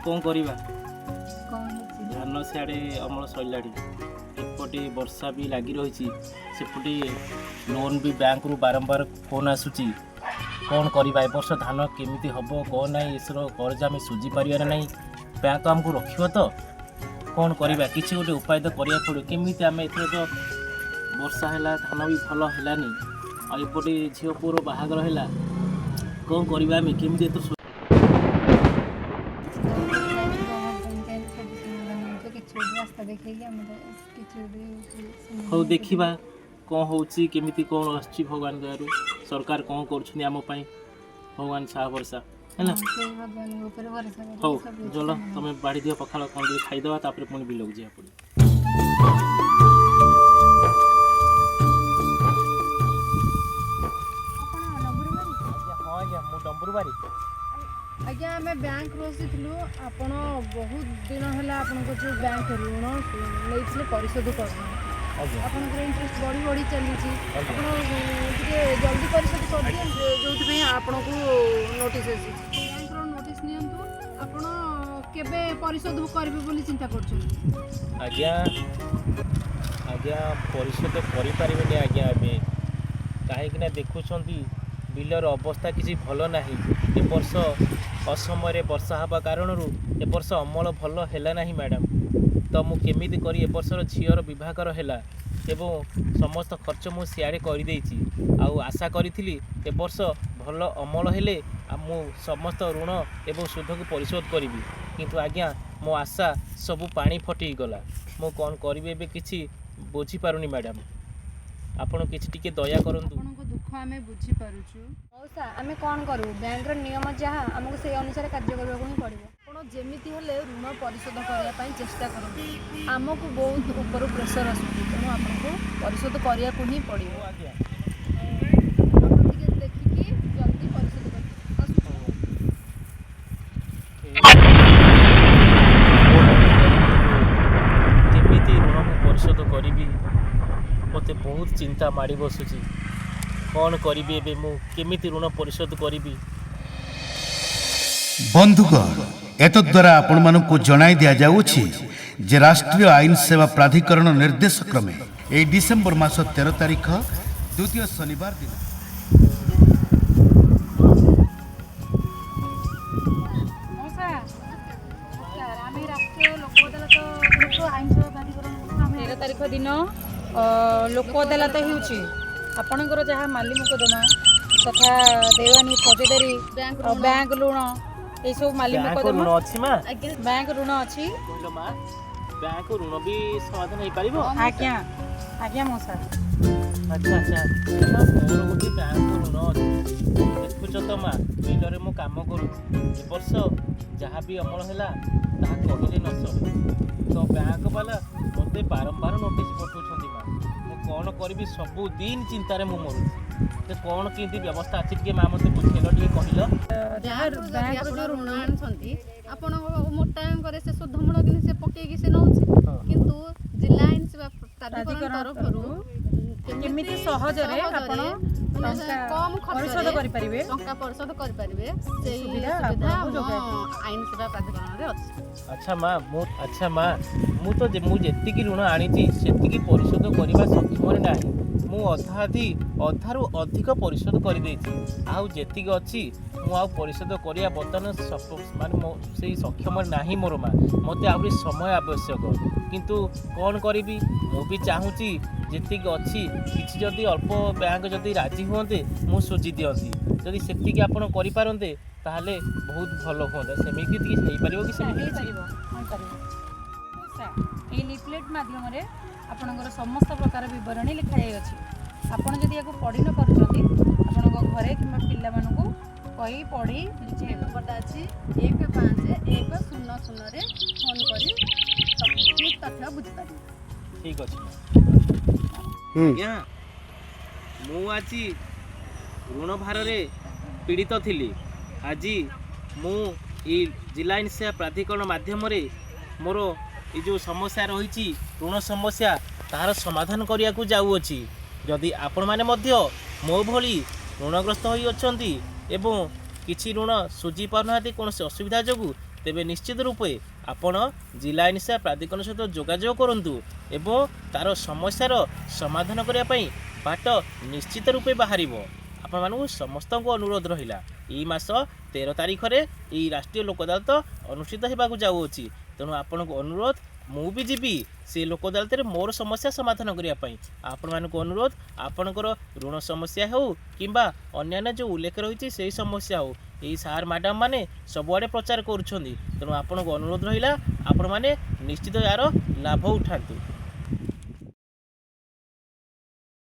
कौन करिबा धान सियाड़े अमल सैलाड़ी एपटे वर्षा भी लगी रही सेपटे लोन भी बैंक रु बारंबार फोन आसूची कौन करवा ए वर्ष धान केमी हम कौन ना इसर कर्ज आम सुझी पार ना बैंक आमको रखियो तो कौन करवा कि गोटे उपाय तो करा पड़ो केमी आम एथर तो वर्षा है धान भी भल है आईपटे झील पुअर बाहागर है कौन करवा आम केमी हौ देखा कौन होची केमिति कौन आछि भगवान दयारु सरकार कौन करछुनी भगवान साहा भरसा है ना हौ चल तुम बाड़ी दियो पखाल कौन दिए खाईदेवा तापर पुणी बिलक जा पड़े हाँ आज्ञा मु डंबुरबारी आज्ञा आम बैंक रु आपण बहुत दिन है आपन जो बैंक ऋण नहीं परिशोध कर इंटरेस्ट बढ़ी बढ़ी चली जल्दी परिशोध कर दिए जो आपन को नोटिस बैंक नोटिस नियंतु आपण केबे परिशोध करबे बोली चिंता करछन आज्ञा आज्ञा परिशोध करि परिबेनी आज्ञा एबे काहे कि ना देखुछंती बिलर अवस्था किसी भल नाही ए वर्ष असमय वर्षा हवा कारण ए वर्ष अमल भल है ना मैडम तो मु केमिति करी ए वर्षर झीर विभागर है एवं समस्त खर्च मु सियाड़े करदेछि आउ आशा करी ए वर्ष भल अमल हेले मु समस्त ऋण एवं सुध को परिशोध करी किंतु आज्ञा मो आशा सबू पानी फटी गला मु कौन करी एबे किछि बुझी पारुनी मैडम आपण किछि टिके दया करंतु दुख आम बुझीपारुचु मौसा आम कौन करूँ बैंक नियम जहाँ आमको से अनुसार कार्य करने ही पड़ो आप जमीती हेले ऋण परिशोध करने चेष्टा करूँ आमको बहुत ऊपर प्रेसर आसूँ तेणु आपको परिशोध करने को ही पड़ो देखिकी जल्दी परिशोध केमिति ऋण परिशोध करी मते बहुत चिंता माड़ी बसुची कौन करी एबे मु केमिति ऋण परिशोध करी बंधुगण एतद्वारा आपण मानकु जणाई दिया जाउछि जे राष्ट्रीय आईन सेवा प्राधिकरण निर्देश क्रमे ए डिसेंबर मास 13 तारिख द्वितीय शनिवार दिन तारीख दिन लोक अदालत होउछि आपणकर जहाँ माली मुकदमा तथा देवानी फौजदारी बैंक ऋण ये सब माली मुकदमा बैंक ऋण अच्छी बैंक ऋण भी समाधान हो पारिबो आज्ञा आज्ञा मौसा अच्छा अच्छा मोर गोटे बैंक ऋण अच्छी देखुच तो माँ बिलरे मु काम करूँ ए वर्ष जहाँ भी अमल है ताहा कहले न सर तो बैंक वाला मते बारंबार नोटिस पठाउछंती माँ मु कौन करी सबु दिन चिंतार मु मरुँ तो कौन केंती व्यवस्था अच्छी टे माँ मत बुझेल टे कहल जो ऋण आनी आपण मोटा से शुद्धमूल कि से पकईकि से नौछि किंतु जिला आईन सेवा प्राधिकरण तरफ केमिति सहज रे आपण कम परिशोध करि परिबे टंका परिशोध करि परिबे सेही सुविधा आईन सेवा प्राधिकरण रे अछि अच्छा माँ मु तो मु जेतिकी ऋण आनी सेतिकी परिशोध करबा सक्षम नाही मु अधारू अधिक परिशोध कर देछि आउ जेतिकी अछि मु आउ परिशोध करिया बर्तमान माने से सक्षम नाही मोर माँ मते आउरी समय आवश्यक किंतु कौन करी मु भी चाहूँगी जेतिकी अच्छी किछि जदि अल्प बैंक जदि राजी हुंते मु सुझी दियंती जदि सेतिकी आपण करि पारंते ताहले बहुत भल होता सेमिति कि हेई परिबो कि सेमिति ए लिफलेट माध्यम रे आपणकर समस्त प्रकार विवरणी लिखा जाय अछि आपण जदि याको पढ़ी न पारुछंती आपणक घरे किबा पिल्ला मानकु कही पढ़ी जे नंबरटा अछि 1510 रे फोन करी सब तथ्य बुझ पारी ठीक अछि या मु आछि ऋण भार रे पीड़ित थिली आज मु ई जिला आईन सेवा प्राधिकरण माध्यम रे मोर ये जो समस्या रही ऋण समस्या तार समाधान करने को जाऊँगी जदि आपण मैंने मो भली ऋणग्रस्त हो एवं କିଛି ଋଣ ସୁଝି ପାରୁନାହାନ୍ତି କୌଣସି ଅସୁବିଧା ଯୋଗୁଁ, ତେବେ ନିଶ୍ଚିତ ରୂପେ ଆପଣ ଜିଲ୍ଲା ଆଇନ ସେବା ପ୍ରାଧିକରଣ ସହିତ ଯୋଗାଯୋଗ କରନ୍ତୁ ଏବଂ ତା'ର ସମସ୍ୟାର ସମାଧାନ କରିବା ପାଇଁ ବାଟ ନିଶ୍ଚିତ ରୂପେ ବାହାରିବ। ଆପଣମାନଙ୍କୁ ସମସ୍ତଙ୍କୁ ଅନୁରୋଧ ରହିଲା, ଏଇ ମାସ 13 ତାରିଖରେ ଏଇ ରାଷ୍ଟ୍ରୀୟ ଲୋକ ଅଦାଲତ ଅନୁଷ୍ଠିତ ହେବାକୁ ଯାଉଅଛି। ତେଣୁ ଆପଣଙ୍କୁ ଅନୁରୋଧ, ମୁଁ ବି ଯିବି ସେ ଲୋକ ଅଦାଲତରେ ମୋର ସମସ୍ୟା ସମାଧାନ କରିବା ପାଇଁ। ଆପଣମାନଙ୍କୁ ଅନୁରୋଧ, ଆପଣଙ୍କର ଋଣ ସମସ୍ୟା ହେଉ କିମ୍ବା ଅନ୍ୟାନ୍ୟ ଯେଉଁ ଉଲ୍ଲେଖ ରହିଛି ସେହି ସମସ୍ୟା ହେଉ, ଏଇ ସାର୍ ମ୍ୟାଡ଼ାମ୍ ମାନେ ସବୁଆଡ଼େ ପ୍ରଚାର କରୁଛନ୍ତି। ତେଣୁ ଆପଣଙ୍କୁ ଅନୁରୋଧ ରହିଲା, ଆପଣମାନେ ନିଶ୍ଚିତ ଏହାର ଲାଭ ଉଠାନ୍ତୁ।